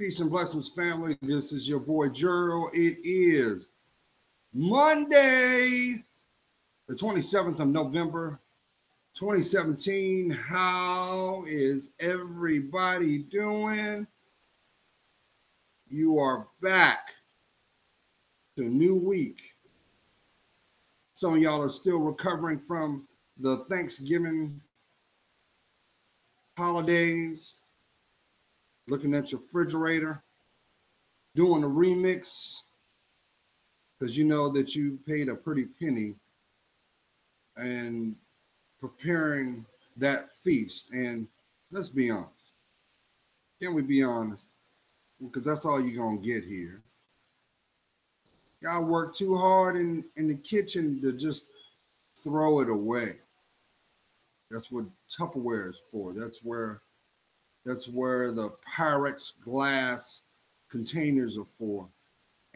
Peace and blessings, family. This is your boy Gerald. It is Monday, the 27th of November, 2017. How is everybody doing? You are back to a new week. Some of y'all are still recovering from the Thanksgiving holidays, looking at your refrigerator, doing a remix, because you know that you paid a pretty penny and preparing that feast. And let's be honest. Can we be honest? Because that's all you're going to get here. Y'all work too hard in the kitchen to just throw it away. That's what Tupperware is for. That's where the Pyrex glass containers are for.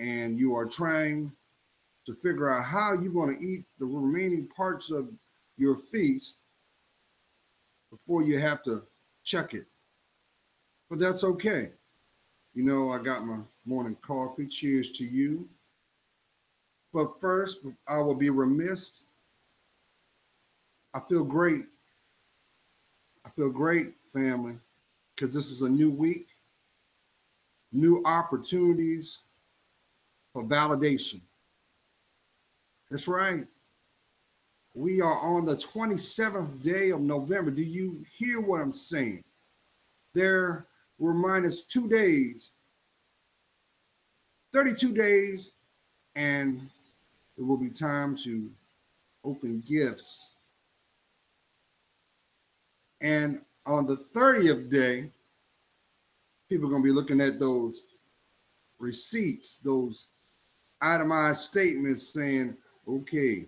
And you are trying to figure out how you're going to eat the remaining parts of your feast before you have to check it. But that's okay. You know, I got my morning coffee. Cheers to you. But first, I will be remiss. I feel great. I feel great, family, because this is a new week, new opportunities for validation. That's right. We are on the 27th day of November. Do you hear what I'm saying? There were minus 2 days, 32 days, and it will be time to open gifts. And on the 30th day, people are going to be looking at those receipts, those itemized statements saying, okay,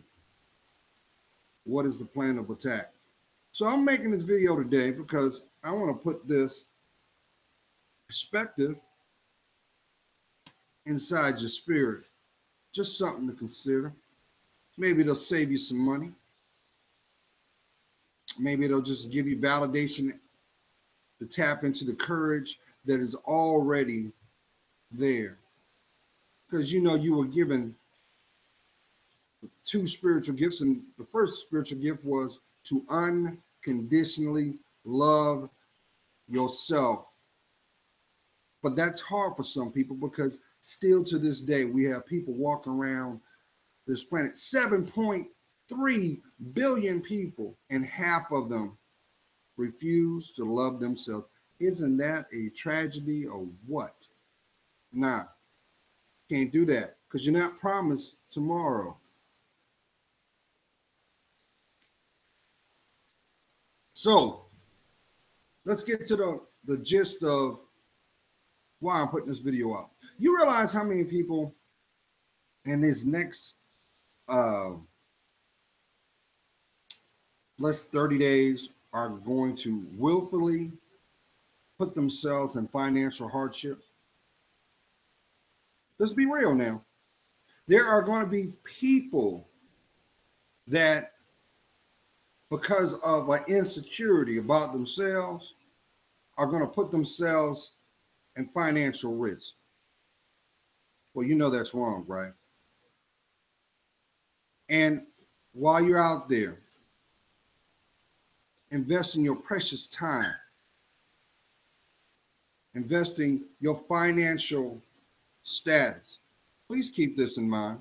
what is the plan of attack? So I'm making this video today because I want to put this perspective inside your spirit. Just something to consider. Maybe it'll save you some money. Maybe it'll just give you validation to tap into the courage that is already there. Because you know you were given 2 spiritual gifts, and the first spiritual gift was to unconditionally love yourself. But that's hard for some people because still to this day, we have people walking around this planet, 7.3 billion people, and half of them refuse to love themselves. Isn't that a tragedy or what? Nah, can't do that because you're not promised tomorrow. So let's get to the gist of why I'm putting this video out. You realize how many people in this next less 30 days are going to willfully put themselves in financial hardship? Let's be real now. There are going to be people that, because of an insecurity about themselves, are going to put themselves in financial risk. Well, you know that's wrong, right? And while you're out there investing your precious time, investing your financial status, please keep this in mind.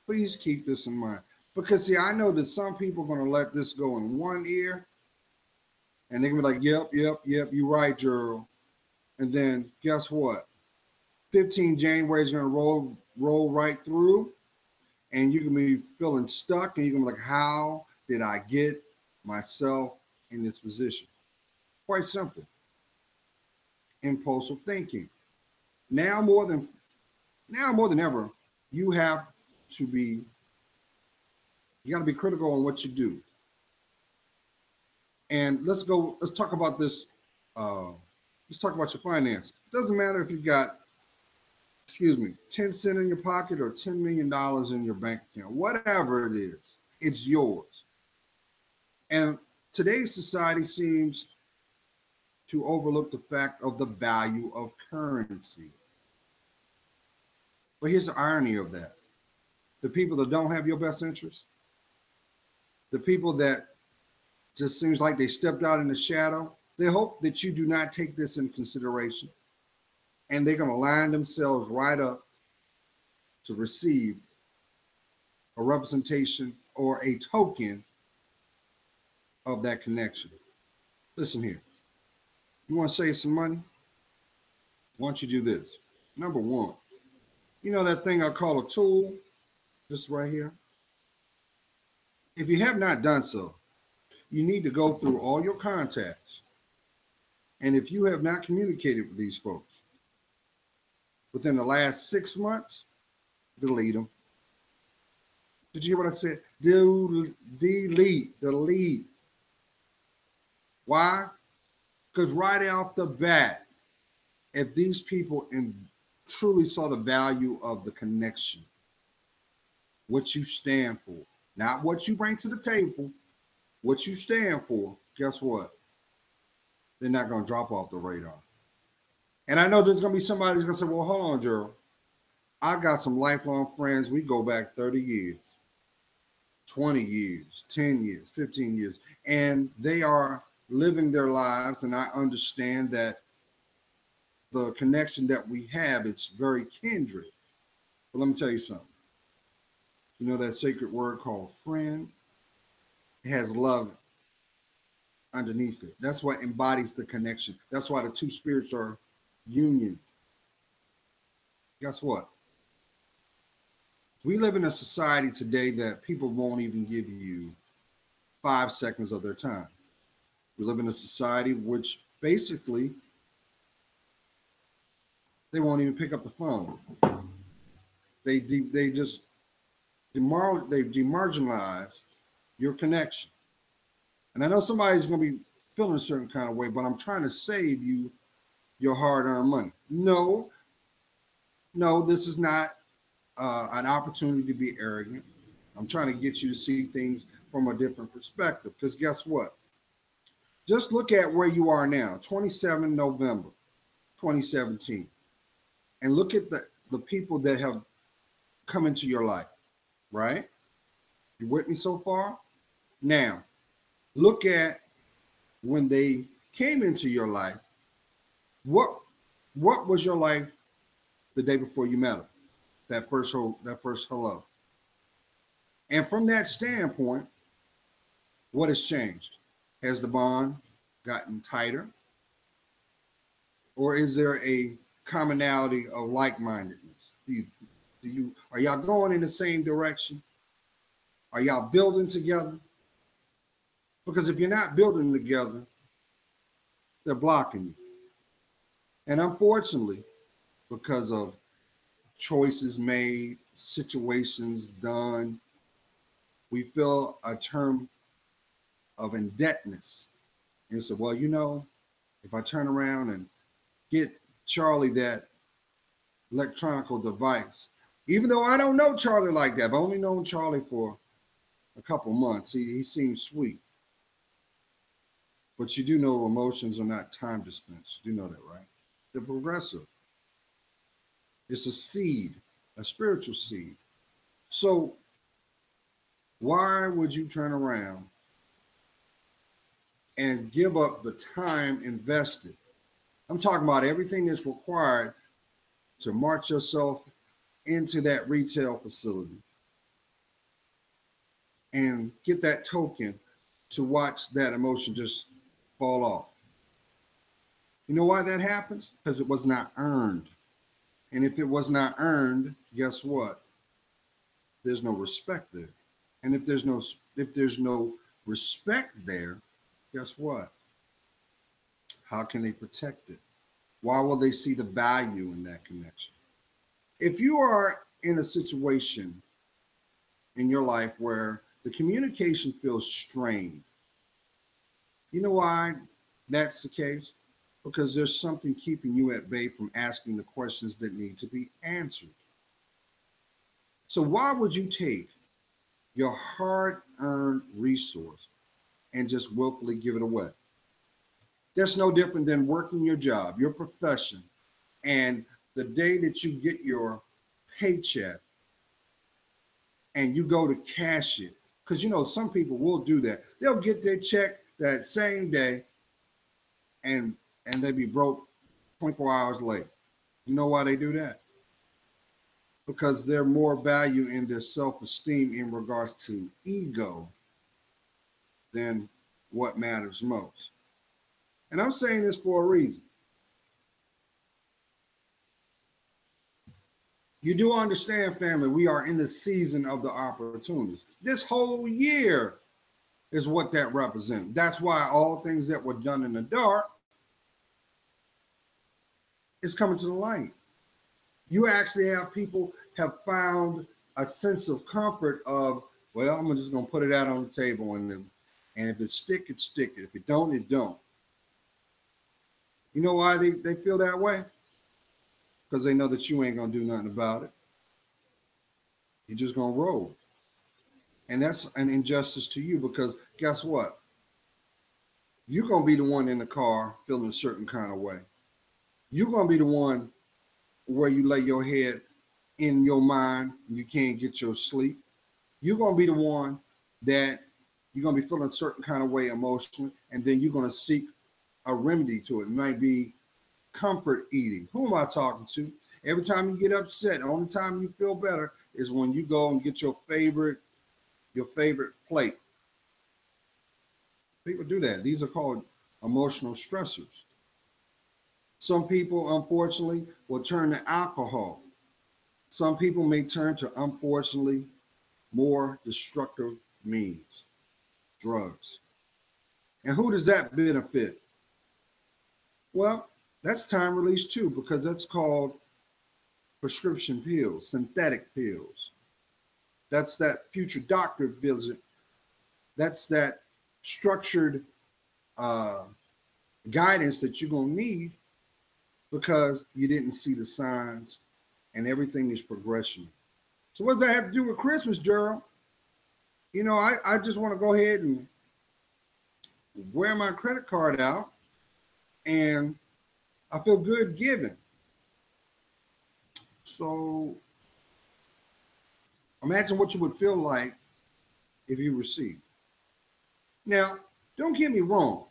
Please keep this in mind. Because, see, I know that some people are going to let this go in one ear, and they're going to be like, yep, you're right, Gerald. And then guess what? 15 January is going to roll right through, and you're going to be feeling stuck, and you're going to be like, how did I get myself in this position? Quite simple. Impulsive thinking. Now more than ever, you got to be critical on what you do. And let's talk about this. Let's talk about your finance. It doesn't matter if you've got, 10 cents in your pocket or $10 million in your bank account, whatever it is, it's yours. And today's society seems to overlook the fact of the value of currency. But here's the irony of that. The people that don't have your best interest, the people that just seems like they stepped out in the shadow, they hope that you do not take this in consideration. And they're going to line themselves right up to receive a representation or a token of that connection. Listen here. You want to save some money? Why don't you do this? Number one, you know that thing I call a tool? This right here? If you have not done so, you need to go through all your contacts. And if you have not communicated with these folks within the last 6 months, delete them. Did you hear what I said? Delete. Why? Because right off the bat, if these people truly saw the value of the connection, what you stand for, not what you bring to the table, what you stand for, guess what? They're not going to drop off the radar. And I know there's going to be somebody who's going to say, well, hold on, Gerald. I got some lifelong friends. We go back 30 years, 20 years, 10 years, 15 years, and they are living their lives. And I understand that the connection that we have, it's very kindred. But let me tell you something. You know that sacred word called friend? It has love underneath it. That's what embodies the connection. That's why the two spirits are union. Guess what? We live in a society today that people won't even give you 5 seconds of their time. We live in a society which basically they won't even pick up the phone. They've demarginalized your connection. And I know somebody's going to be feeling a certain kind of way, but I'm trying to save you your hard-earned money. No, this is not an opportunity to be arrogant. I'm trying to get you to see things from a different perspective. Because guess what? Just look at where you are now, 27 November 2017. And look at the people that have come into your life, right? You with me so far? Now, look at when they came into your life. What was your life the day before you met them? That first hello. And from that standpoint, what has changed? Has the bond gotten tighter? Or is there a commonality of like-mindedness? Are y'all going in the same direction? Are y'all building together? Because if you're not building together, they're blocking you. And unfortunately, because of choices made, situations done, we feel a term of indebtedness. And so, well, if I turn around and get Charlie that electronic device, even though I don't know Charlie like that, I've only known Charlie for a couple months. He seems sweet. But you do know emotions are not time dispensed. You do know that, right? They're progressive. It's a seed, a spiritual seed. So why would you turn around and give up the time invested? I'm talking about everything that's required to march yourself into that retail facility and get that token to watch that emotion just fall off. You know why that happens? Because it was not earned. And if it was not earned, guess what? There's no respect there. And if there's no respect there, guess what? How can they protect it? Why will they see the value in that connection? If you are in a situation in your life where the communication feels strained, you know why that's the case? Because there's something keeping you at bay from asking the questions that need to be answered. So why would you take your hard-earned resource and just willfully give it away? That's no different than working your job, your profession, and the day that you get your paycheck and you go to cash it. Because you know, some people will do that. They'll get their check that same day and they be broke 24 hours late. You know why they do that? Because they're more value in their self-esteem in regards to ego than what matters most. And I'm saying this for a reason. You do understand, family, we are in the season of the opportunities. This whole year is what that represents. That's why all things that were done in the dark is coming to the light. You actually have people have found a sense of comfort of, well, I'm just gonna put it out on the table, and if it stick, it stick. If it don't, it don't. You know why they feel that way? Because they know that you ain't gonna do nothing about it. You're just gonna roll. And that's an injustice to you because guess what? You're gonna be the one in the car feeling a certain kind of way. You're gonna be the one where you lay your head in your mind and you can't get your sleep. You're gonna be the one that you're gonna be feeling a certain kind of way emotionally, and then you're gonna seek a remedy to it. It might be comfort eating. Who am I talking to? Every time you get upset, the only time you feel better is when you go and get your favorite plate. People do that. These are called emotional stressors. Some people, unfortunately, will turn to alcohol. Some people may turn to, unfortunately, more destructive means, drugs. And who does that benefit? Well, that's time release too, because that's called prescription pills, synthetic pills. That's that future doctor visit. That's that structured uh, guidance that you're going to need because you didn't see the signs and everything is progression. So what does that have to do with Christmas, Gerald? You know, I just want to go ahead and wear my credit card out and I feel good giving. So imagine what you would feel like if you received. Now, don't get me wrong.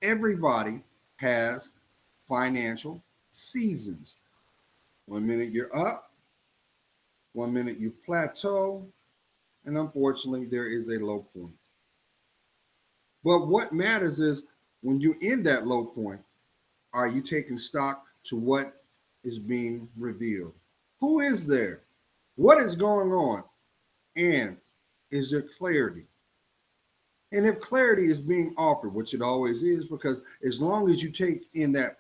Everybody has financial seasons. 1 minute you're up, 1 minute you plateau, and unfortunately there is a low point. But what matters is when you're in that low point, are you taking stock to what is being revealed? Who is there? What is going on? And is there clarity? And if clarity is being offered, which it always is, because as long as you take in that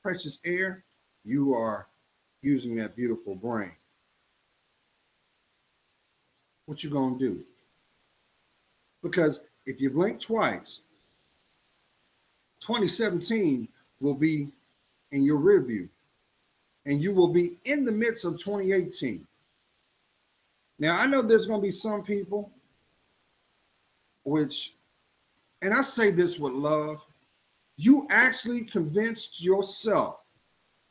precious air, you are using that beautiful brain. What you gonna do? Because if you blink twice, 2017 will be in your rear view, and you will be in the midst of 2018. Now, I know there's going to be some people which, and I say this with love, you actually convinced yourself.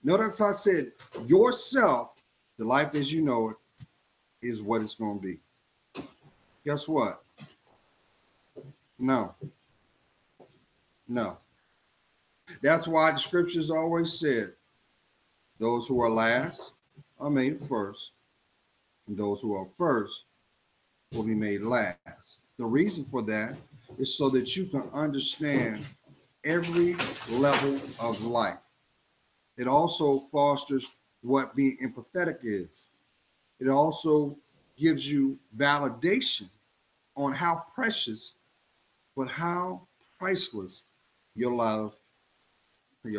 Notice I said yourself, the life as you know it is what it's going to be. Guess what? No. No. That's why the scriptures always said, those who are last are made first, and those who are first will be made last. The reason for that is so that you can understand every level of life. It also fosters what being empathetic is. It also gives you validation on how precious, but how priceless your love, but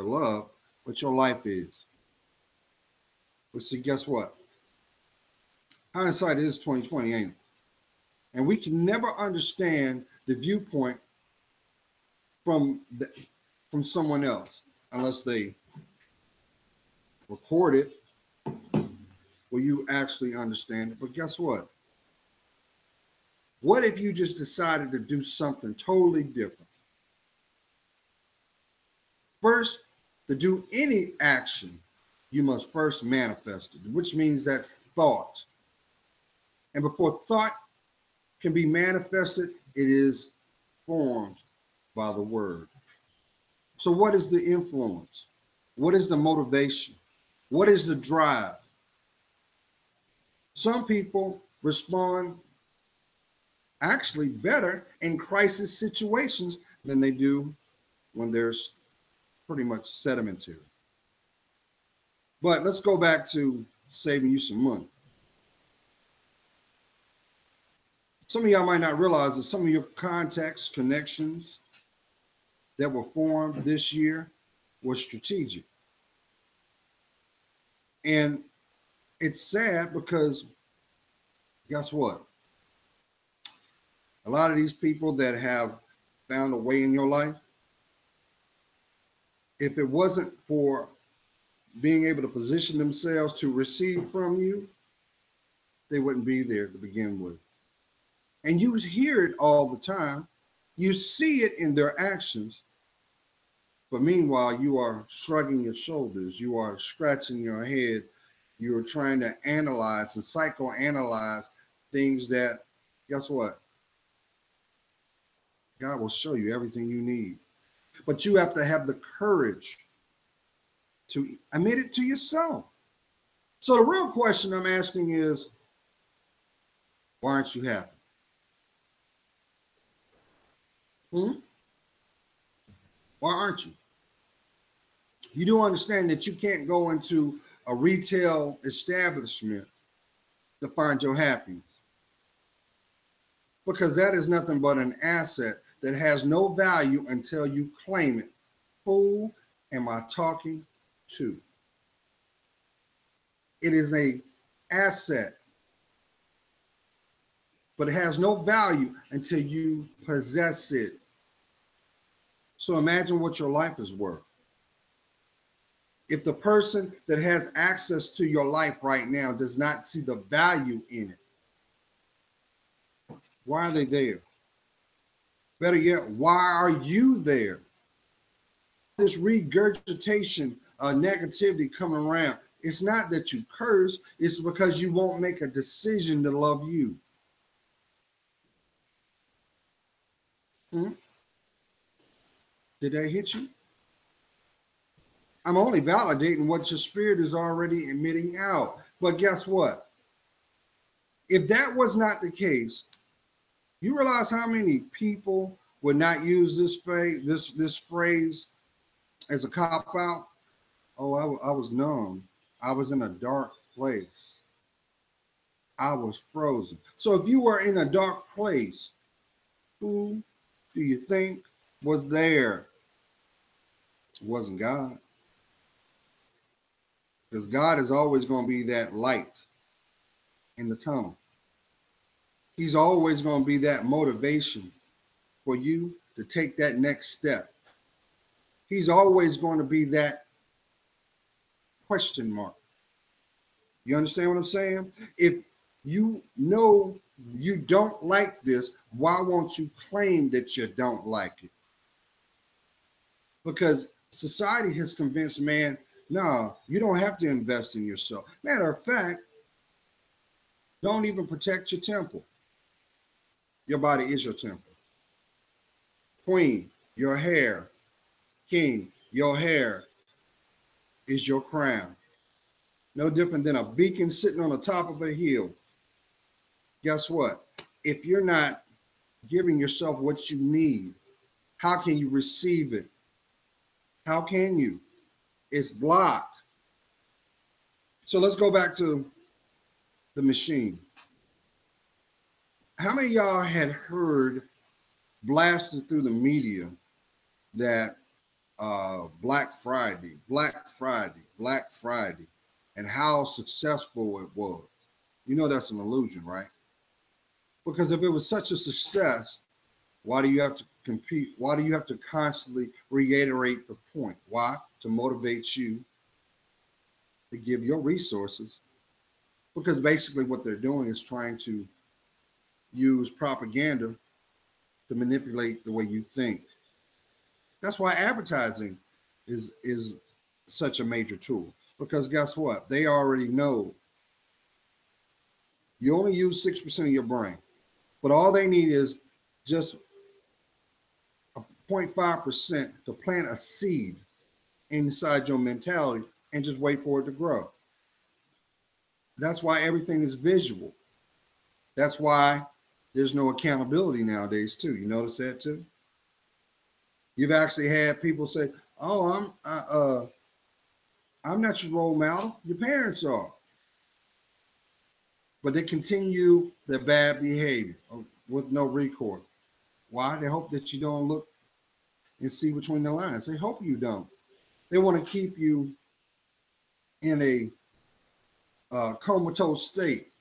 your life is. But see, guess what? Hindsight is 2020, ain't it? And we can never understand the viewpoint from from someone else unless they record it where you actually understand it. But guess what? What if you just decided to do something totally different? First, to do any action, you must first manifest it, which means that's thought. And before thought can be manifested, it is formed by the word. So, what is the influence? What is the motivation? What is the drive? Some people respond actually better in crisis situations than they do when they're pretty much sedimentary. But let's go back to saving you some money. Some of y'all might not realize that some of your contacts, connections that were formed this year were strategic. And it's sad because guess what? A lot of these people that have found a way in your life, if it wasn't for being able to position themselves to receive from you, they wouldn't be there to begin with. And you hear it all the time. You see it in their actions. But meanwhile, you are shrugging your shoulders. You are scratching your head. You're trying to analyze and psychoanalyze things that, guess what? God will show you everything you need. But you have to have the courage to admit it to yourself. So the real question I'm asking is, why aren't you happy? Why aren't you? You do understand that you can't go into a retail establishment to find your happiness, because that is nothing but an asset that has no value until you claim it. Who am I talking to? It is an asset, but it has no value until you possess it. So imagine what your life is worth. If the person that has access to your life right now does not see the value in it, why are they there? Better yet, why are you there? This regurgitation of negativity coming around, it's not that you curse, it's because you won't make a decision to love you. Did that hit you? I'm only validating what your spirit is already emitting out. But guess what? If that was not the case, you realize how many people would not use this phrase as a cop out? Oh, I was numb. I was in a dark place. I was frozen. So if you were in a dark place, who do you think was there? It wasn't God. Because God is always going to be that light in the tunnel. He's always going to be that motivation for you to take that next step. He's always going to be that question mark. You understand what I'm saying? If you know you don't like this, why won't you claim that you don't like it? Because society has convinced man, no, you don't have to invest in yourself. Matter of fact, don't even protect your temple. Your body is your temple. Queen, your hair. King, your hair is your crown. No different than a beacon sitting on the top of a hill. Guess what? If you're not giving yourself what you need, how can you receive it? How can you? It's blocked. So let's go back to the machine. How many of y'all had heard blasted through the media that Black Friday, and how successful it was? You know that's an illusion, right? Because if it was such a success, why do you have to compete? Why do you have to constantly reiterate the point? Why? To motivate you to give your resources. Because basically what they're doing is trying to use propaganda to manipulate the way you think. That's why advertising is such a major tool because guess what? They already know you only use 6% of your brain, but all they need is just 0.5% to plant a seed inside your mentality and just wait for it to grow. That's why everything is visual. That's why there's no accountability nowadays too. You notice that too? You've actually had people say, "Oh, I'm not your role model. Your parents are," but they continue their bad behavior with no recourse. Why? They hope that you don't look and see between the lines. They hope you don't. They want to keep you in a comatose state,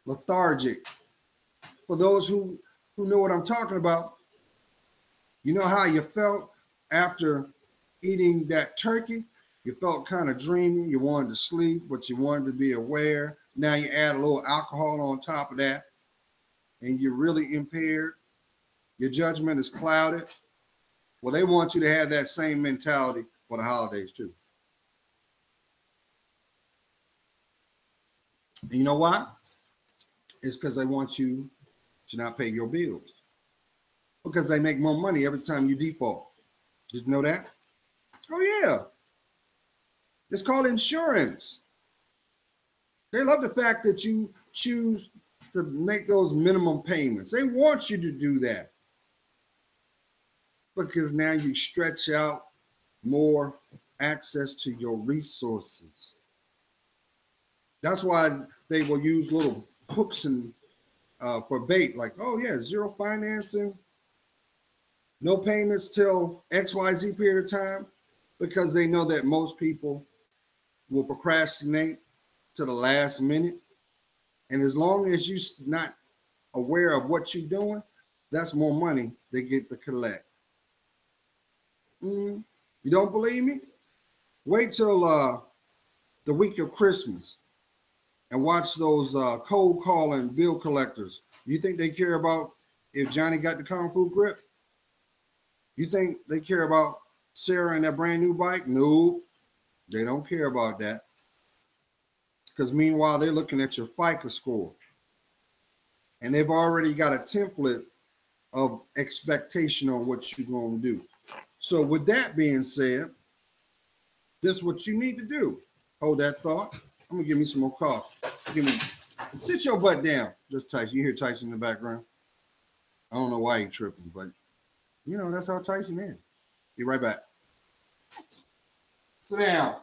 lethargic. For those who know what I'm talking about, you know how you felt after eating that turkey? You felt kind of dreamy. You wanted to sleep, but you wanted to be aware. Now you add a little alcohol on top of that, and you're really impaired. Your judgment is clouded. Well, they want you to have that same mentality for the holidays too. And you know why? It's because they want you to not pay your bills. Because they make more money every time you default. Did you know that? Oh yeah. It's called insurance. They love the fact that you choose to make those minimum payments. They want you to do that because now you stretch out more access to your resources. That's why they will use little hooks and for bait, like, oh yeah, zero financing, no payments till XYZ period of time, because they know that most people will procrastinate to the last minute. And as long as you're not aware of what you're doing, that's more money they get to collect. You don't believe me? Wait till the week of Christmas and watch those cold calling bill collectors. You think they care about if Johnny got the Kung Fu grip? You think they care about Sarah and that brand new bike? No, they don't care about that. Because meanwhile, they're looking at your FICO score. And they've already got a template of expectation on what you're going to do. So with that being said, this is what you need to do. Hold that thought. I'm gonna give me some more coffee. Sit your butt down. Just Tyson. You hear Tyson in the background? I don't know why he's tripping, but you know that's how Tyson is. Be right back. Sit down.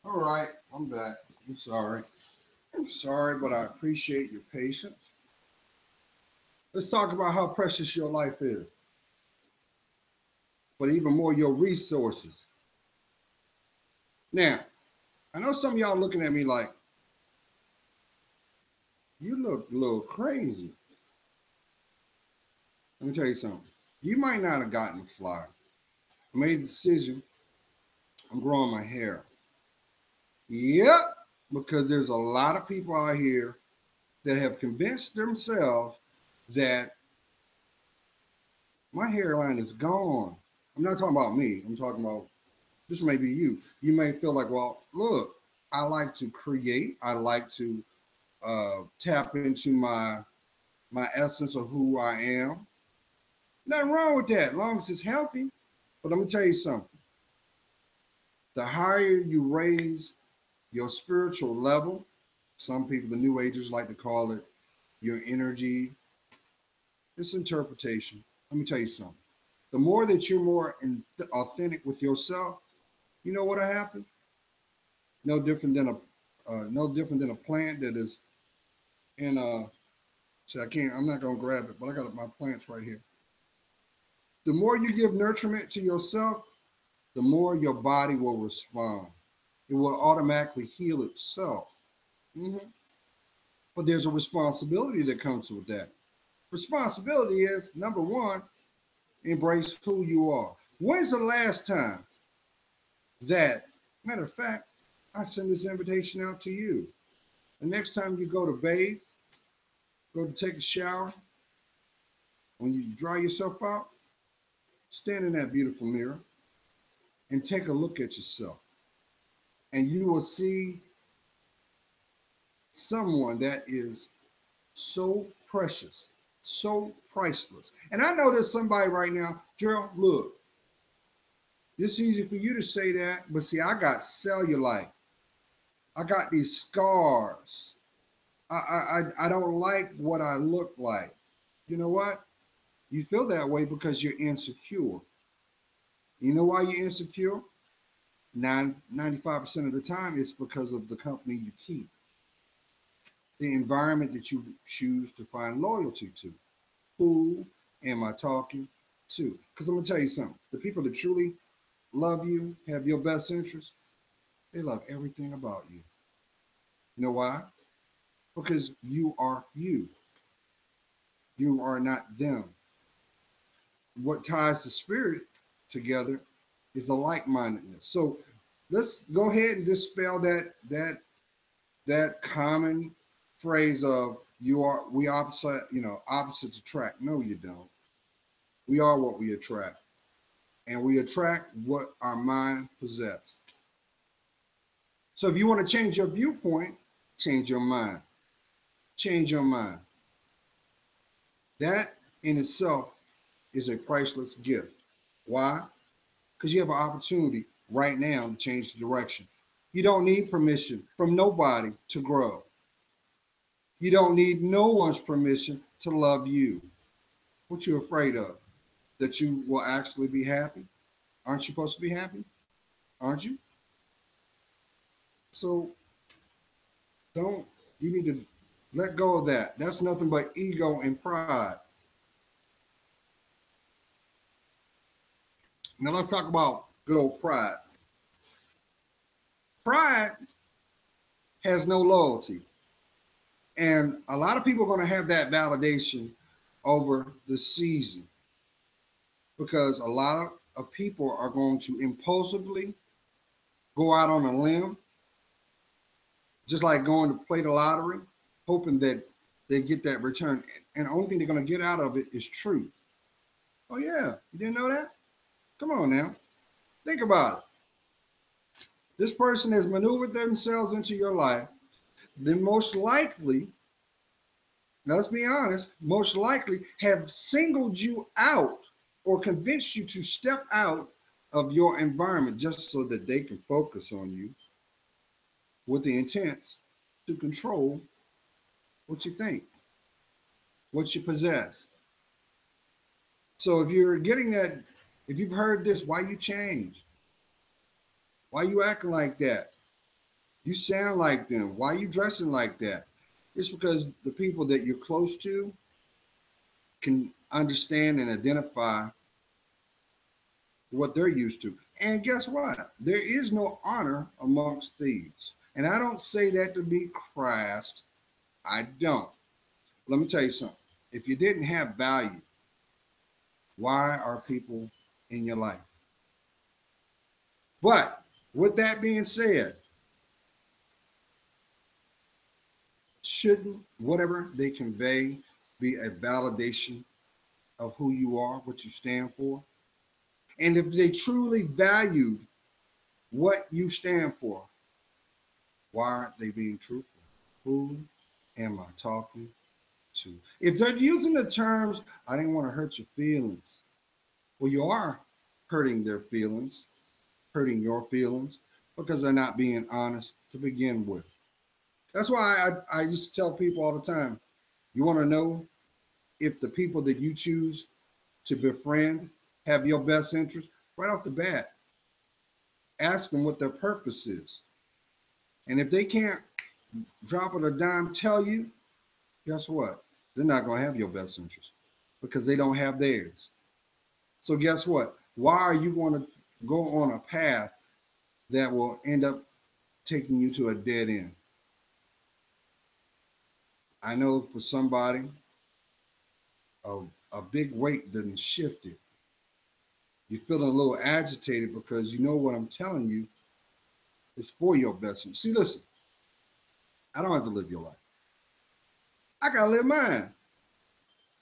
All right, I'm back. I'm sorry. I'm sorry, but I appreciate your patience. Let's talk about how precious your life is, but even more, your resources. Now, I know some of y'all looking at me like, you look a little crazy. Let me tell you something. You might not have gotten the flyer. I made a decision. I'm growing my hair. Yep, because there's a lot of people out here that have convinced themselves that my hairline is gone. I'm not talking about me. I'm talking about this may be you. You may feel like, well, look, I like to create. I like to tap into my essence of who I am. Nothing wrong with that, as long as it's healthy. But let me tell you something. The higher you raise your spiritual level, some people, the New Agers, like to call it your energy. It's interpretation. Let me tell you something. The more that you're more authentic with yourself, you know what'll happen? No different than a plant that is in a. See, I can't. I'm not gonna grab it, but I got my plants right here. The more you give nurturement to yourself, the more your body will respond. It will automatically heal itself. Mhm. But there's a responsibility that comes with that. Responsibility is number one, embrace who you are. When's the last time that, matter of fact, I send this invitation out to you? The next time you go to bathe, go to take a shower, when you dry yourself out, stand in that beautiful mirror and take a look at yourself. And you will see someone that is so precious, so priceless. And I know there's somebody right now, Gerald, look, it's easy for you to say that, but see, I got cellulite. I got these scars. I don't like what I look like. You know what? You feel that way because you're insecure. You know why you're insecure? 95% of the time, it's because of the company you keep, the environment that you choose to find loyalty to. Who am I talking to? Because I'm going to tell you something. The people that truly love you, have your best interest, they love everything about you. You know why? Because you are you. You are not them. What ties the spirit together is the like-mindedness. So let's go ahead and dispel that common phrase of we opposite, opposites attract. No, you don't. We are what we attract. And we attract what our mind possesses. So if you want to change your viewpoint, change your mind. Change your mind. That in itself is a priceless gift. Why? Because you have an opportunity right now to change the direction. You don't need permission from nobody to grow. You don't need no one's permission to love you. What you afraid of? That you will actually be happy? Aren't you supposed to be happy? Aren't you? So don't, you need to let go of that. That's nothing but ego and pride. Now let's talk about good old pride. Pride has no loyalty. And a lot of people are going to have that validation over the season because a lot of people are going to impulsively go out on a limb, just like going to play the lottery, hoping that they get that return. And the only thing they're going to get out of it is truth. Oh, yeah. You didn't know that? Come on now. Think about it. This person has maneuvered themselves into your life, then most likely, now let's be honest, most likely have singled you out or convinced you to step out of your environment just so that they can focus on you with the intent to control what you think, what you possess. So if you're getting that, if you've heard this, why you change? Why you acting like that? You sound like them. Why you dressing like that? It's because the people that you're close to can understand and identify what they're used to. And guess what? There is no honor amongst thieves. And I don't say that to be crass. I don't. Let me tell you something. If you didn't have value, why are people in your life? But with that being said, shouldn't whatever they convey be a validation of who you are, what you stand for? And if they truly valued what you stand for, why aren't they being truthful? Who am I talking to? If they're using the terms, I didn't want to hurt your feelings. Well, you are hurting their feelings, hurting your feelings, because they're not being honest to begin with. That's why I used to tell people all the time, you want to know if the people that you choose to befriend have your best interest? Right off the bat, ask them what their purpose is. And if they can't drop it a dime, tell you, guess what? They're not going to have your best interest because they don't have theirs. So guess what? Why are you going to go on a path that will end up taking you to a dead end? I know for somebody, a, a big weight didn't shift it. You're feeling a little agitated because you know what I'm telling you is for your best interest. See, listen, I don't have to live your life. I got to live mine.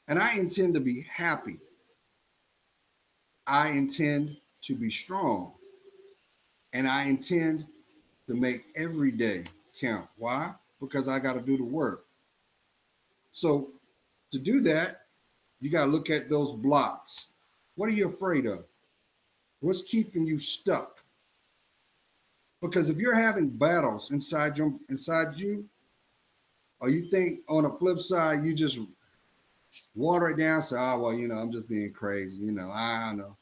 And I intend to be happy. I intend to be strong. And I intend to make every day count. Why? Because I got to do the work. So to do that, you got to look at those blocks. What are you afraid of? What's keeping you stuck? Because if you're having battles inside you, or you think on the flip side, you just water it down, say, oh, well, I'm just being crazy, I know.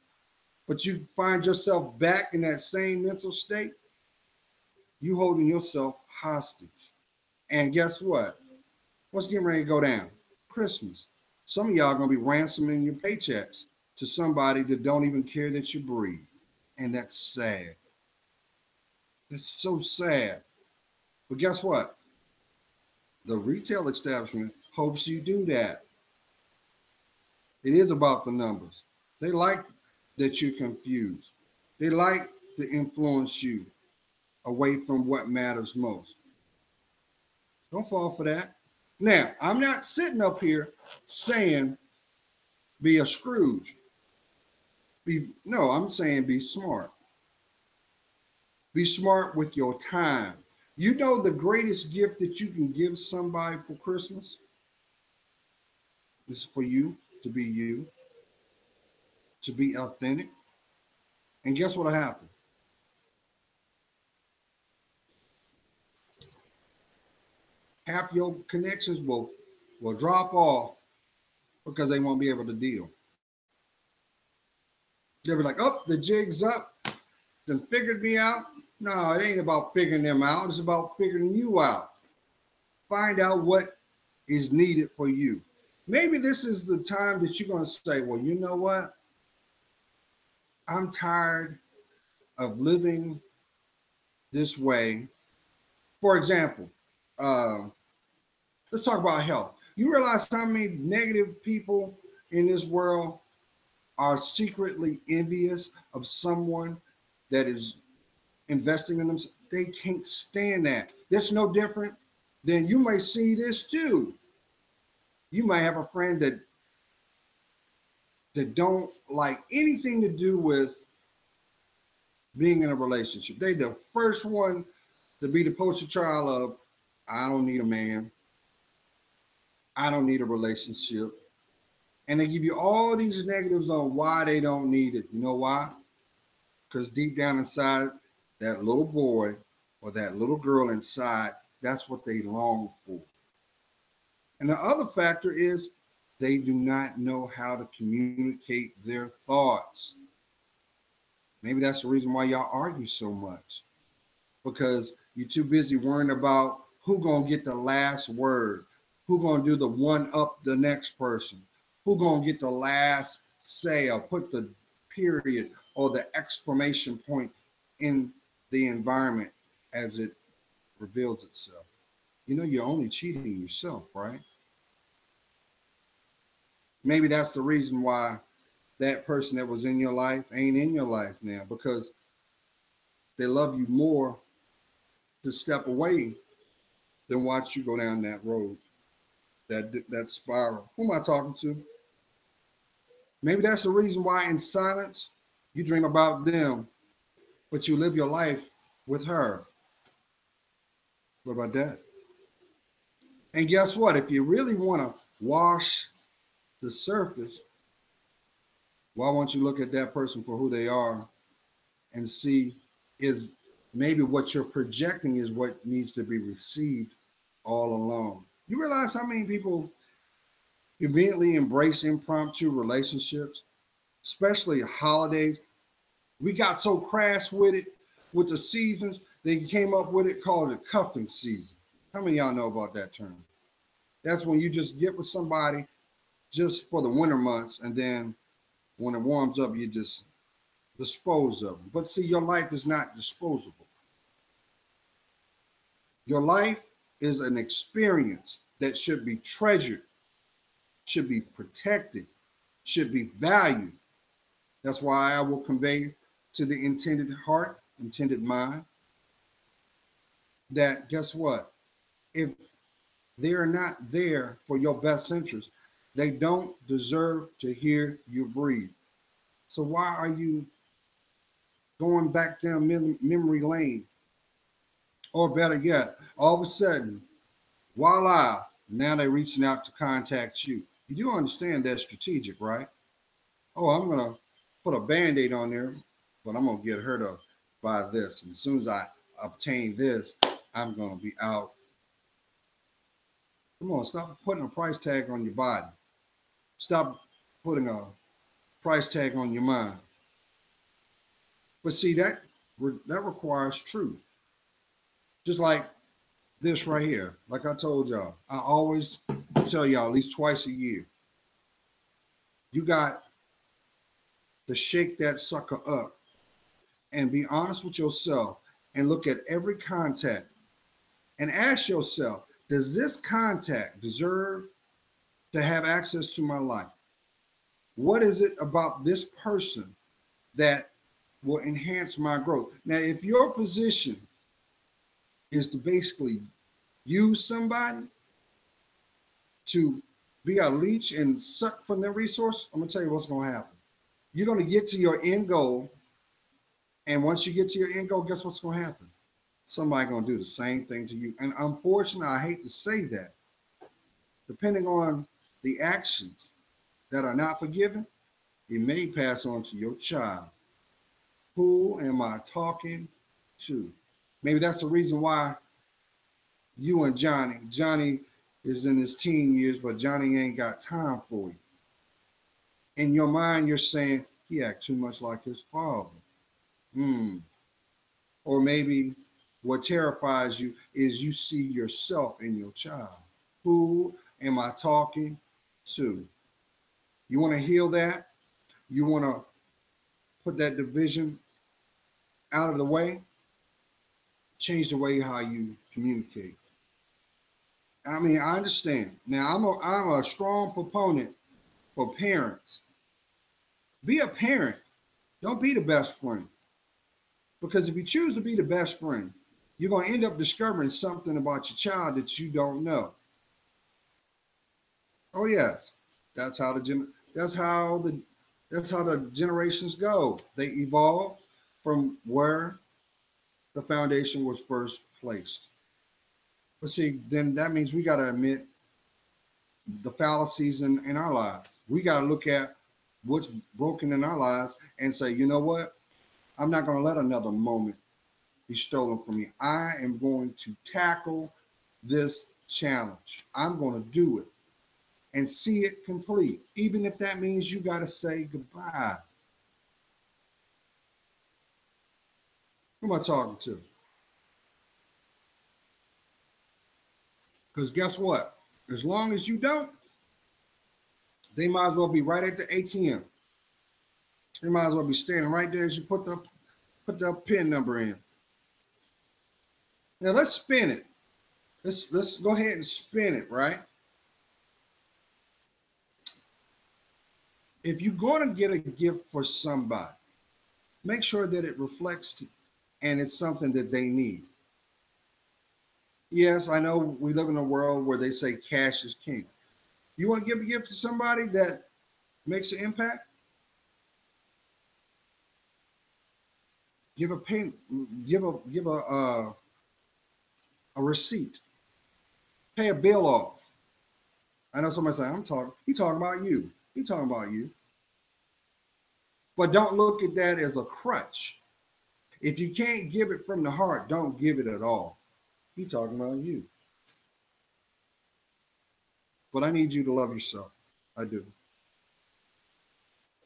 But you find yourself back in that same mental state, you holding yourself hostage. And guess what? What's getting ready to go down? Christmas. Some of y'all gonna be ransoming your paychecks to somebody that don't even care that you breathe. And that's sad. That's so sad. But guess what? The retail establishment hopes you do that. It is about the numbers. They like that you're confused. They like to influence you away from what matters most. Don't fall for that. Now, I'm not sitting up here saying be a Scrooge. No, I'm saying be smart. Be smart with your time. You know the greatest gift that you can give somebody for Christmas is for you, to be authentic. And guess what'll happen? Half your connections will drop off because they won't be able to deal. They'll be like, oh, the jig's up. Then figured me out. No, it ain't about figuring them out. It's about figuring you out. Find out what is needed for you. Maybe this is the time that you're going to say, well, you know what? I'm tired of living this way. For example, uh, let's talk about health. You realize how many negative people in this world are secretly envious of someone that is investing in themselves? They can't stand that. That's no different than you may see this too. You might have a friend that don't like anything to do with being in a relationship. They the first one to be the poster child of, I don't need a man. I don't need a relationship. And they give you all these negatives on why they don't need it. You know why? Because deep down inside, that little boy or that little girl inside, that's what they long for. And the other factor is they do not know how to communicate their thoughts. Maybe that's the reason why y'all argue so much, because you're too busy worrying about who gonna get the last word, who gonna do the one up the next person, who gonna get the last say or put the period or the exclamation point in the environment as it reveals itself. You know you're only cheating yourself, right? Maybe that's the reason why that person that was in your life ain't in your life now, because they love you more to step away than watch you go down that road, that spiral. Who am I talking to? Maybe that's the reason why in silence you dream about them, but you live your life with her. What about that? And guess what? If you really want to wash the surface, why won't you look at that person for who they are and see, is maybe what you're projecting is what needs to be received all along? You realize how many people conveniently embrace impromptu relationships, especially holidays? We got so crass with it with the seasons, they came up with it called the cuffing season. How many of y'all know about that term? That's when you just get with somebody just for the winter months, and then when it warms up, you just dispose of them. But see, your life is not disposable. Your life is an experience that should be treasured, should be protected, should be valued. That's why I will convey to the intended heart, intended mind, that guess what? If they're not there for your best interest, they don't deserve to hear you breathe. So why are you going back down memory lane? Or better yet, all of a sudden, voila, now they're reaching out to contact you. You do understand that's strategic, right? Oh, I'm going to put a band-aid on there, but I'm going to get her to buy this. And as soon as I obtain this, I'm going to be out. Come on, stop putting a price tag on your body. Stop putting a price tag on your mind. But see, that requires truth. Just like this right here. Like I told y'all, I always tell y'all at least twice a year, you got to shake that sucker up and be honest with yourself and look at every contact and ask yourself, does this contact deserve to have access to my life? What is it about this person that will enhance my growth? Now, if your position is to basically use somebody to be a leech and suck from their resource, I'm gonna tell you what's gonna happen. You're gonna get to your end goal, and once you get to your end goal, guess what's gonna happen? Somebody gonna do the same thing to you. And unfortunately, I hate to say that, depending on the actions that are not forgiven, it may pass on to your child. Who am I talking to? Maybe that's the reason why you and Johnny is in his teen years, but Johnny ain't got time for you. In your mind, you're saying he act too much like his father. Hmm. Or maybe what terrifies you is you see yourself in your child. Who am I talking to? You want to heal that? You want to put that division out of the way, change the way how you communicate. I mean, I understand. Now, I'm a strong proponent for parents. Be a parent. Don't be the best friend. Because if you choose to be the best friend, you're going to end up discovering something about your child that you don't know. Oh yes, that's how the generations go. They evolve from where the foundation was first placed. But see, then that means we got to admit the fallacies in our lives. We got to look at what's broken in our lives and say, you know what? I'm not going to let another moment be stolen from me. I am going to tackle this challenge. I'm going to do it and see it complete, even if that means you got to say goodbye. Who am I talking to? Because guess what? As long as you don't, they might as well be right at the ATM. They might as well be standing right there as you put the PIN number in. Now let's spin it. Let's go ahead and spin it, right? If you're going to get a gift for somebody, make sure that it reflects and it's something that they need. Yes, I know we live in a world where they say cash is king. You want to give a gift to somebody that makes an impact? Give a pen, give a receipt, pay a bill off. I know somebody say, he talking about you. He talking about you. But don't look at that as a crutch. If you can't give it from the heart, don't give it at all. He talking about you. But I need you to love yourself. I do.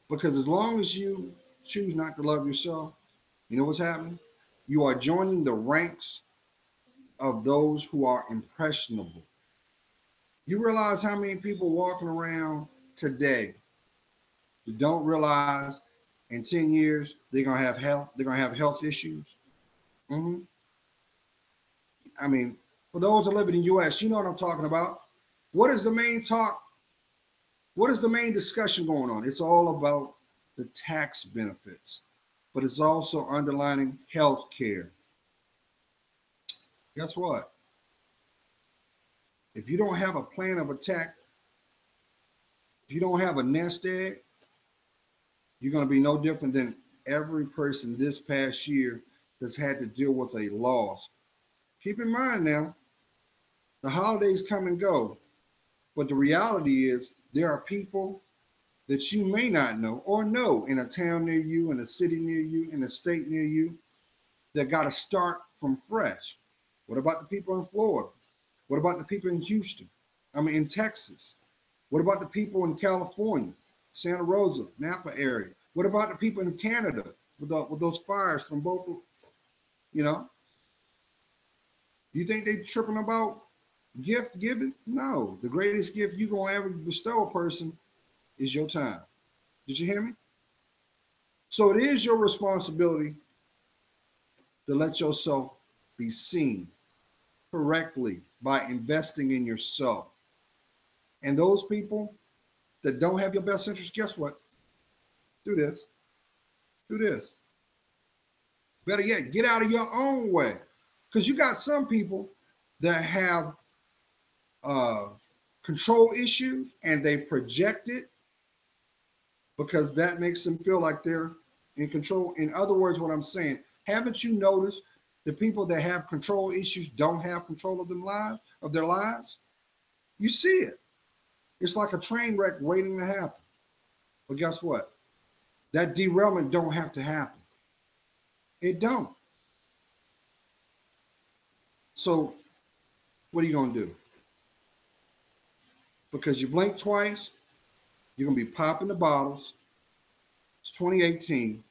Because as long as you choose not to love yourself, you know what's happening? You are joining the ranks of those who are impressionable. You realize how many people walking around today who don't realize in 10 years they're gonna have health issues. Mm-hmm. I mean, for those that live in the US, you know what I'm talking about. What is the main talk? What is the main discussion going on? It's all about the tax benefits, but it's also underlining health care. Guess what? If you don't have a plan of attack, if you don't have a nest egg, you're going to be no different than every person this past year that's had to deal with a loss. Keep in mind now, the holidays come and go, but the reality is there are people that you may not know or know in a town near you, in a city near you, in a state near you that got to start from fresh. What about the people in Florida? What about the people in Houston? I mean, in Texas? What about the people in California, Santa Rosa, Napa area? What about the people in Canada with those fires from both, you know? You think they tripping about gift giving? No. The greatest gift you're going to ever bestow a person is your time. Did you hear me? So it is your responsibility to let yourself be seen correctly by investing in yourself. And those people that don't have your best interest, guess what? Do this. Do this. Better yet, get out of your own way. Because you got some people that have control issues and they project it because that makes them feel like they're in control. In other words, what I'm saying, haven't you noticed the people that have control issues don't have control of their lives? You see it. It's like a train wreck waiting to happen. But guess what? That derailment don't have to happen. It don't. So what are you going to do? Because you blink twice, you're going to be popping the bottles. It's 2018,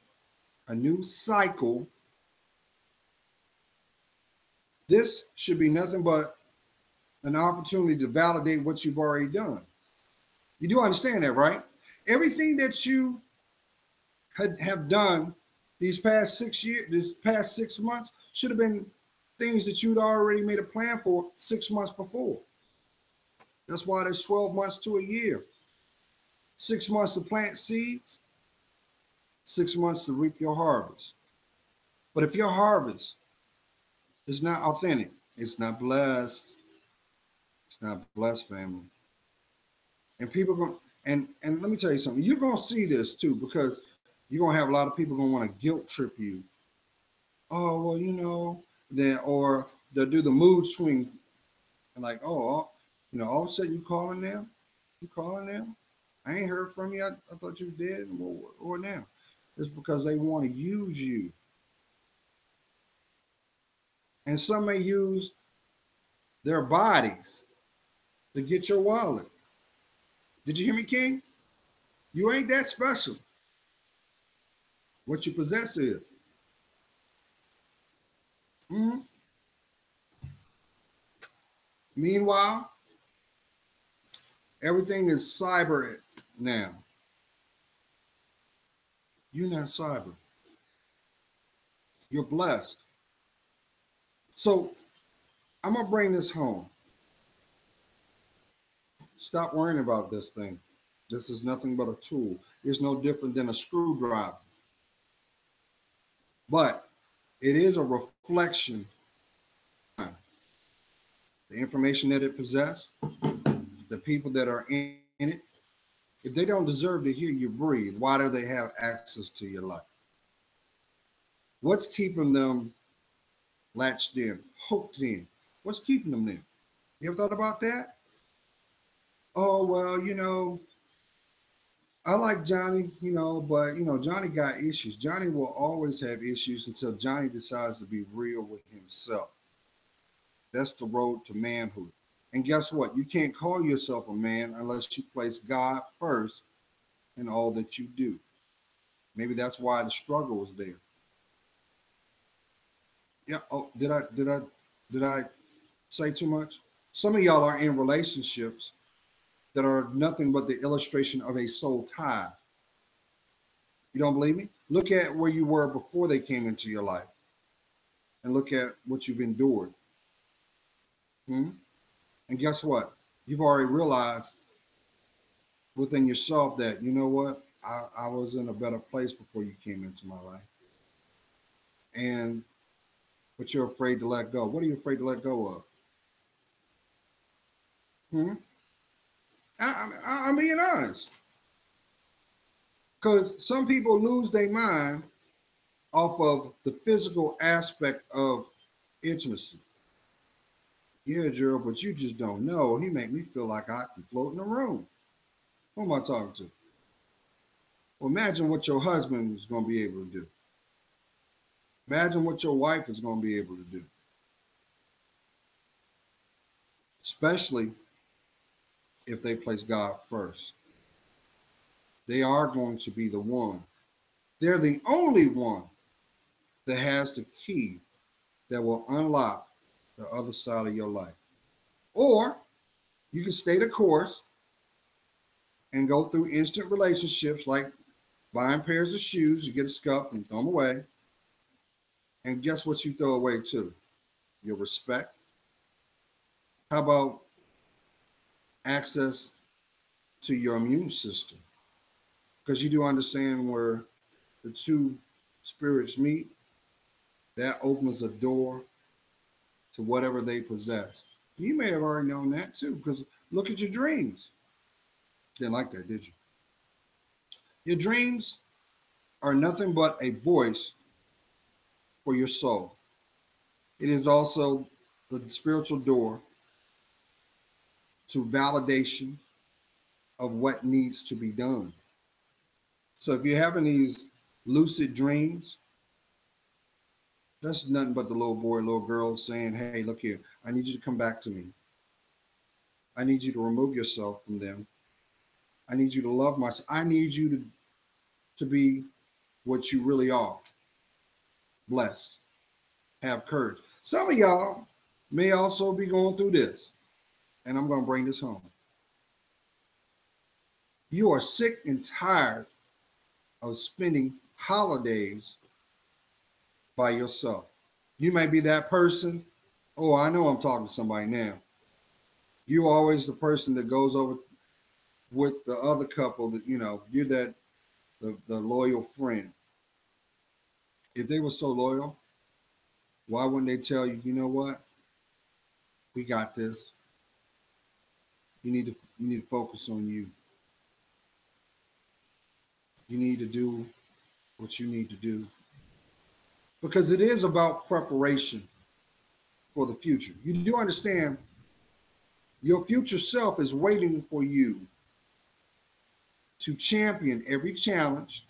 a new cycle. This should be nothing but an opportunity to validate what you've already done. You do understand that, right? Everything that you have done these past 6 years, this past 6 months, should have been things that you'd already made a plan for 6 months before. That's why there's 12 months to a year. 6 months to plant seeds, 6 months to reap your harvest. But if your harvest is not authentic, it's not blessed. It's not blessed, family. And people going and let me tell you something. You're gonna see this too, because you're gonna have a lot of people gonna want to guilt trip you. Oh well, then or they'll do the mood swing and like, oh, all of a sudden you calling them, I ain't heard from you. I thought you were dead, or now. It's because they want to use you, and some may use their bodies to get your wallet. Did you hear me, King? You ain't that special. What you possess is. Mm-hmm. Meanwhile, everything is cyber now. You're not cyber. You're blessed. So I'm gonna bring this home. Stop worrying about this thing. This is nothing but a tool. It's no different than a screwdriver. But it is a reflection of the information that it possesses, the people that are in it. If they don't deserve to hear you breathe, why do they have access to your life? What's keeping them latched in, hooked in? What's keeping them there? You ever thought about that? Oh, well, I like Johnny, but Johnny got issues. Johnny will always have issues until Johnny decides to be real with himself. That's the road to manhood. And guess what? You can't call yourself a man unless you place God first in all that you do. Maybe that's why the struggle was there. Yeah. Oh, did I say too much? Some of y'all are in relationships that are nothing but the illustration of a soul tie. You don't believe me? Look at where you were before they came into your life, and look at what you've endured. Hmm? And guess what? You've already realized within yourself that, you know what? I was in a better place before you came into my life. And but you're afraid to let go. What are you afraid to let go of? Hmm? I'm being honest. Because some people lose their mind off of the physical aspect of intimacy. Yeah, Gerald, but you just don't know. He make me feel like I can float in the room. Who am I talking to? Well, imagine what your husband is going to be able to do. Imagine what your wife is going to be able to do. Especially if they place God first. They are going to be the one. They're the only one that has the key that will unlock the other side of your life. Or you can stay the course and go through instant relationships like buying pairs of shoes. You get a scuff and throw them away. And guess what you throw away too? Your respect. How about access to your immune system? Because you do understand where the two spirits meet, that opens a door to whatever they possess. You may have already known that too, because look at your dreams. Didn't like that, did you? Your dreams are nothing but a voice for your soul. It is also the spiritual door to validation of what needs to be done. So if you're having these lucid dreams, that's nothing but the little boy, little girl saying, hey, look here, I need you to come back to me. I need you to remove yourself from them. I need you to love myself. I need you to be what you really are. Blessed. Have courage. Some of y'all may also be going through this, and I'm going to bring this home. You are sick and tired of spending holidays by yourself. You may be that person. Oh, I know I'm talking to somebody now. You always the person that goes over with the other couple that, you're that the loyal friend. If they were so loyal, why wouldn't they tell you, you know what? We got this. You need to focus on you. You need to do what you need to do. Because it is about preparation for the future. You do understand your future self is waiting for you to champion every challenge,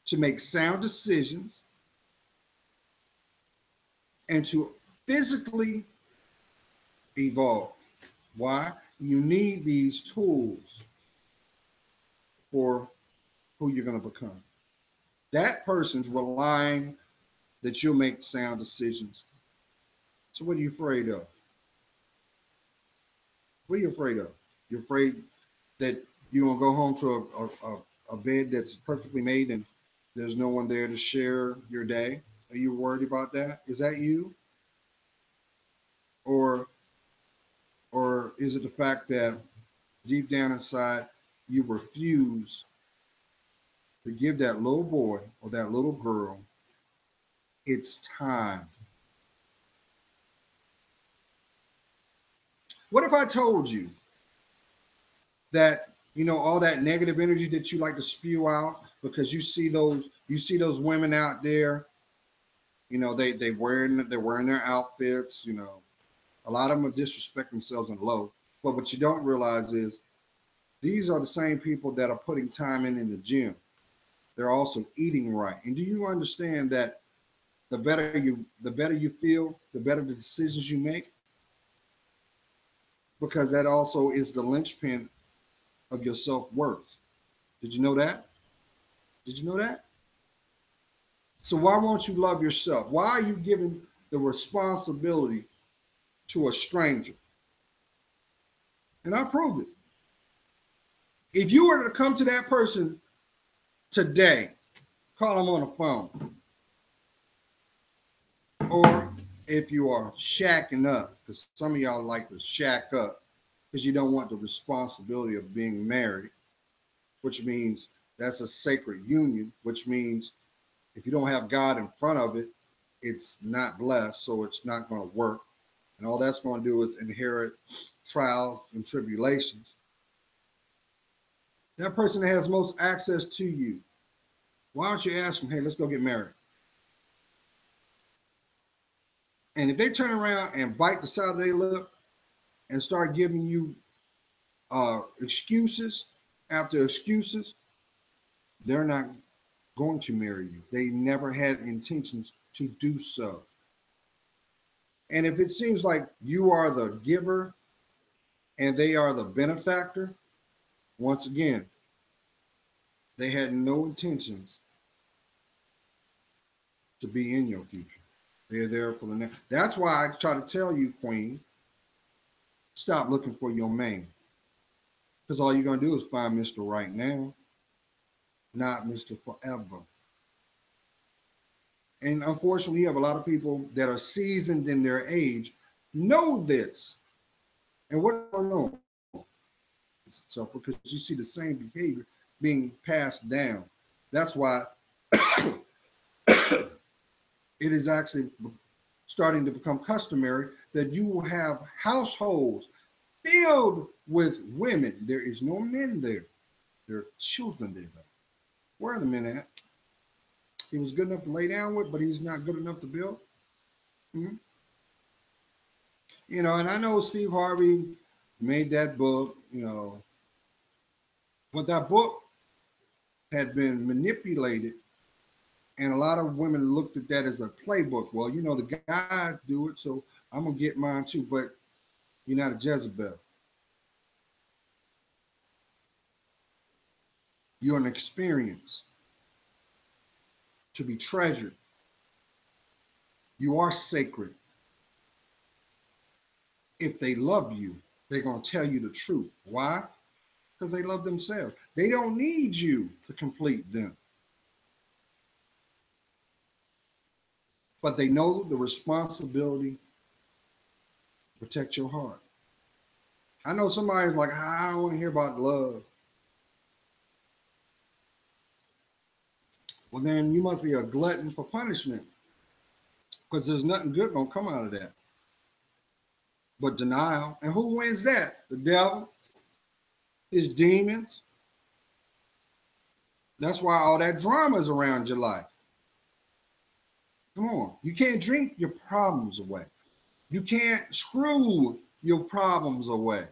to make sound decisions, and to physically evolve. Why? You need these tools for who you're going to become. That person's relying that you'll make sound decisions. So what are you afraid of? What are you afraid of? You're afraid that you're going to go home to a bed that's perfectly made and there's no one there to share your day? Are you worried about that? Is that you? Or or is it the fact that deep down inside you refuse to give that little boy or that little girl its time? What if I told you that, all that negative energy that you like to spew out because you see those women out there, they're wearing their outfits, a lot of them disrespect themselves and low. But what you don't realize is these are the same people that are putting time in the gym. They're also eating right. And do you understand that the better you feel, the better the decisions you make? Because that also is the linchpin of your self-worth. Did you know that? Did you know that? So why won't you love yourself? Why are you giving the responsibility to a stranger? And I proved it. If you were to come to that person today, call them on the phone, or if you are shacking up, because some of y'all like to shack up because you don't want the responsibility of being married, which means that's a sacred union, which means if you don't have God in front of it, it's not blessed, so it's not going to work. And all that's going to do is inherit trials and tribulations. That person that has most access to you, why don't you ask them, hey, let's go get married? And if they turn around and bite the side of their lip and start giving you excuses after excuses, they're not going to marry you. They never had intentions to do so. And if it seems like you are the giver and they are the benefactor, once again, they had no intentions to be in your future. They're there for the next. That's why I try to tell you, Queen, stop looking for your man. Because all you're going to do is find Mr. Right Now, not Mr. Forever. And unfortunately, you have a lot of people that are seasoned in their age, know this. And what do I know? So because you see the same behavior being passed down. That's why it is actually starting to become customary that you will have households filled with women. There is no men there. There are children there. Where are the men at? He was good enough to lay down with, but he's not good enough to build. Mm-hmm. And I know Steve Harvey made that book, but that book had been manipulated, and a lot of women looked at that as a playbook. Well, the guys do it, so I'm gonna get mine too. But you're not a Jezebel. You're an experience to be treasured. You are sacred. If they love you, they're gonna tell you the truth. Why? Because they love themselves. They don't need you to complete them. but they know the responsibility to protect your heart. I know somebody's like, I don't want to hear about love. Well, then you must be a glutton for punishment because there's nothing good going to come out of that but denial. And who wins that? The devil, his demons. That's why all that drama is around your life. Come on. You can't drink your problems away. You can't screw your problems away.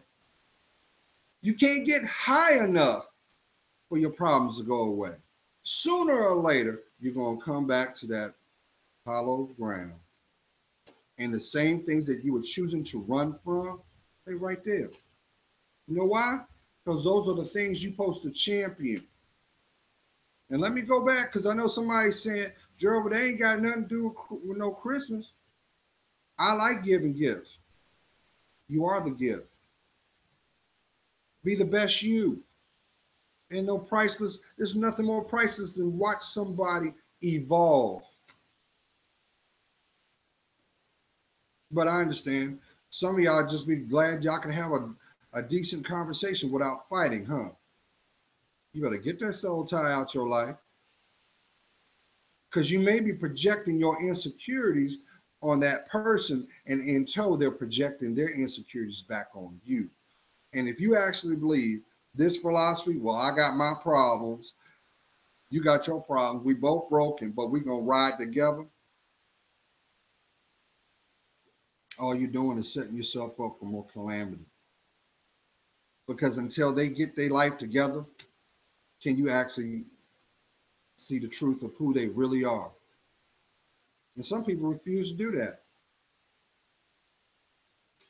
You can't get high enough for your problems to go away. Sooner or later, you're going to come back to that hollow ground. And the same things that you were choosing to run from, they're right there. You know why? Because those are the things you're supposed to champion. And let me go back, because I know somebody's saying, Gerald, but they ain't got nothing to do with no Christmas. I like giving gifts. You are the gift. Be the best you. And no priceless, there's nothing more priceless than watch somebody evolve. But I understand. Some of y'all just be glad y'all can have a decent conversation without fighting, huh? You better get that soul tie out your life. Because you may be projecting your insecurities on that person, and in tow, they're projecting their insecurities back on you. And if you actually believe this philosophy, well, I got my problems, you got your problems, we both broken, but we're going to ride together, all you're doing is setting yourself up for more calamity. Because until they get their life together, can you actually see the truth of who they really are? And some people refuse to do that.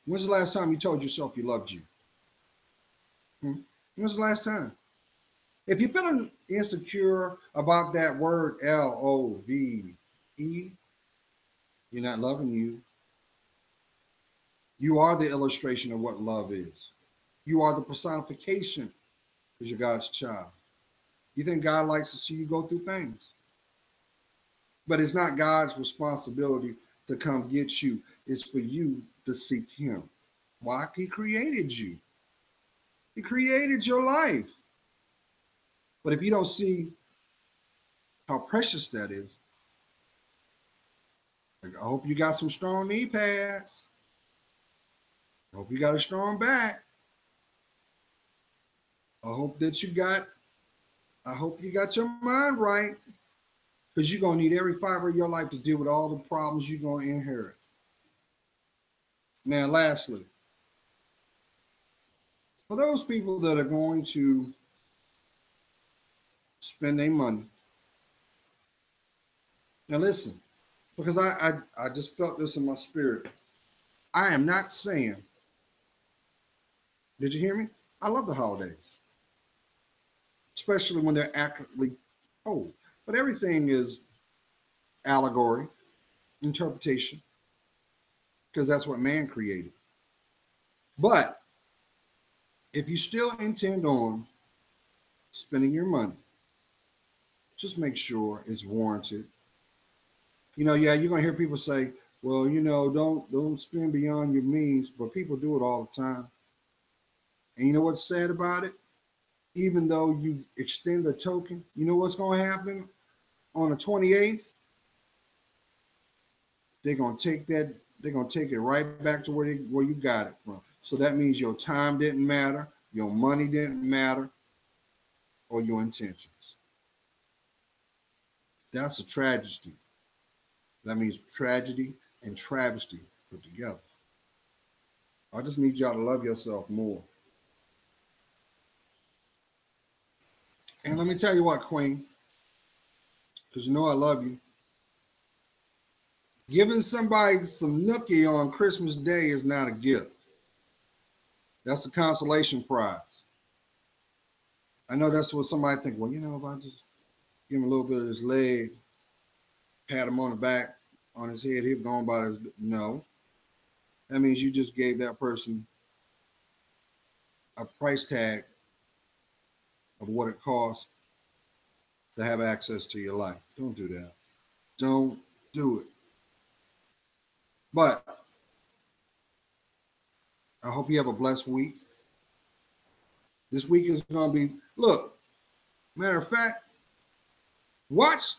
When's the last time you told yourself you loved you? When's the last time? If you're feeling insecure about that word L-O-V-E, you're not loving you. You are the illustration of what love is. You are the personification because you're God's child. You think God likes to see you go through things. But it's not God's responsibility to come get you. It's for you to seek him. Why? He created you. He created your life. But if you don't see how precious that is, I hope you got some strong knee pads. I hope you got a strong back. I hope you got your mind right, because you're going to need every fiber of your life to deal with all the problems you're going to inherit. Now, lastly, for those people that are going to spend their money, now listen, because I just felt this in my spirit. I am not saying, did you hear me? I love the holidays, especially when they're accurately told. But everything is allegory, interpretation, because that's what man created. But if you still intend on spending your money, just make sure it's warranted. Yeah, you're gonna hear people say, well, don't spend beyond your means, but people do it all the time. And you know what's sad about it? Even though you extend the token, you know what's gonna happen on the 28th? They're gonna take it right back to where you got it from. So that means your time didn't matter, your money didn't matter, or your intentions. That's a tragedy. That means tragedy and travesty put together. I just need y'all to love yourself more. And let me tell you what, Queen, because you know I love you. Giving somebody some nookie on Christmas Day is not a gift. That's a consolation prize. I know that's what somebody think, well, if I just give him a little bit of his leg, pat him on the back, on his head, he'll go about his, no. That means you just gave that person a price tag of what it costs to have access to your life. Don't do that. Don't do it. But I hope you have a blessed week. This week is going to be, look, matter of fact, watch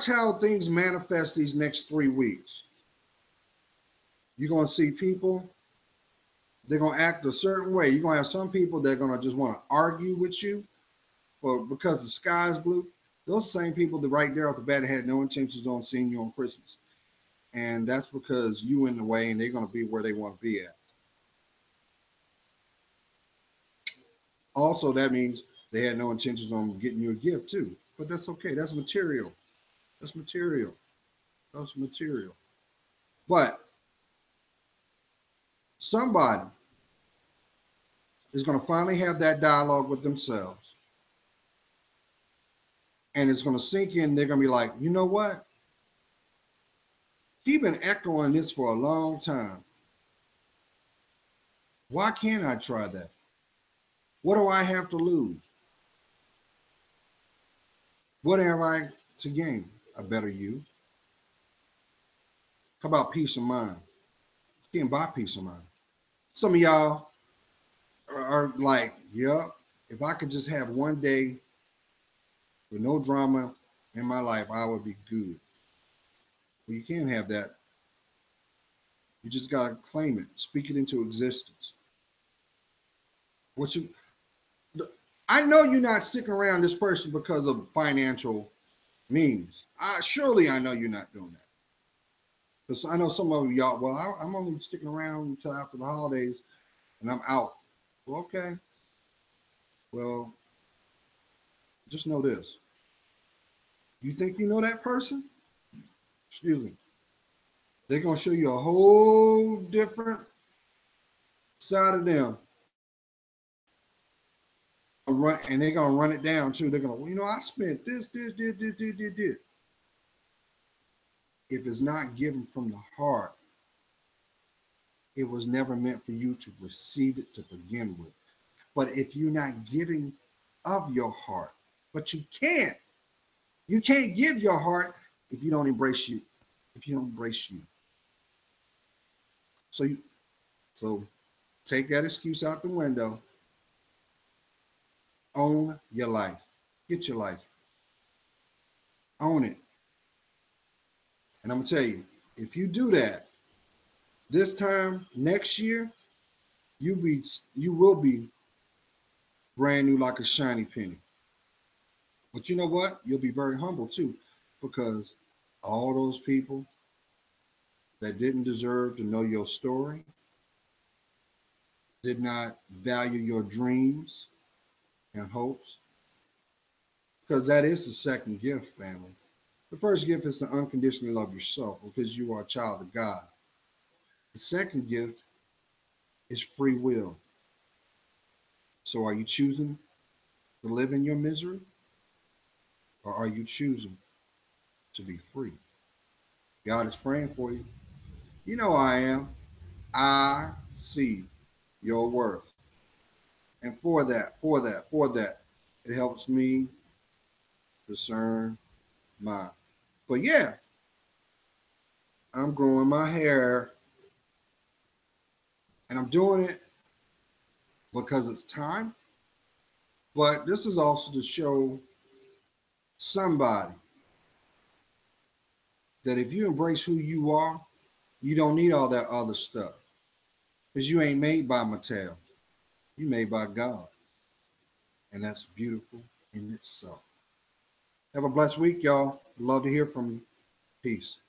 how things manifest these next 3 weeks. You're going to see people, they're going to act a certain way. You're going to have some people that are going to just want to argue with you, but because the sky is blue. Those same people that right there off the bat had no intentions on seeing you on Christmas. And that's because you in the way and they're going to be where they want to be at. Also, that means they had no intentions on getting you a gift too. But that's okay. That's material. That's material. That's material. But somebody is going to finally have that dialogue with themselves. And it's going to sink in. They're going to be like, you know what? He's been echoing this for a long time. Why can't I try that? What do I have to lose? What am I to gain? A better you. How about peace of mind? You can't buy peace of mind. Some of y'all are like, yeah, if I could just have one day with no drama in my life, I would be good. Well, you can't have that. You just gotta claim it, speak it into existence. What you I know you're not sticking around this person because of financial means. Surely I know you're not doing that. Because I know some of y'all, well, I'm only sticking around until after the holidays and I'm out. Well, okay. Well, just know this. You think you know that person? Excuse me. They're going to show you a whole different side of them. And they're going to run it down too. They're going to, well, you know, I spent this. If it's not given from the heart, it was never meant for you to receive it to begin with. But if you're not giving of your heart, but you can't give your heart if you don't embrace you, if you don't embrace you. So take that excuse out the window. Own your life. Get your life. Own it. And I'm gonna tell you, if you do that, this time next year, you will be brand new like a shiny penny. But you know what? You'll be very humble too, because all those people that didn't deserve to know your story, did not value your dreams and hopes, because that is the second gift, family. The first gift is to unconditionally love yourself because you are a child of God. The second gift is free will. So are you choosing to live in your misery, or are you choosing to be free? God is praying for you. You know I am. I see your worth. And for that, it helps me discern mine. But yeah, I'm growing my hair and I'm doing it because it's time. But this is also to show somebody that if you embrace who you are, you don't need all that other stuff. Because you ain't made by Mattel. You made by God. And that's beautiful in itself. Have a blessed week, y'all. Love to hear from you. Peace.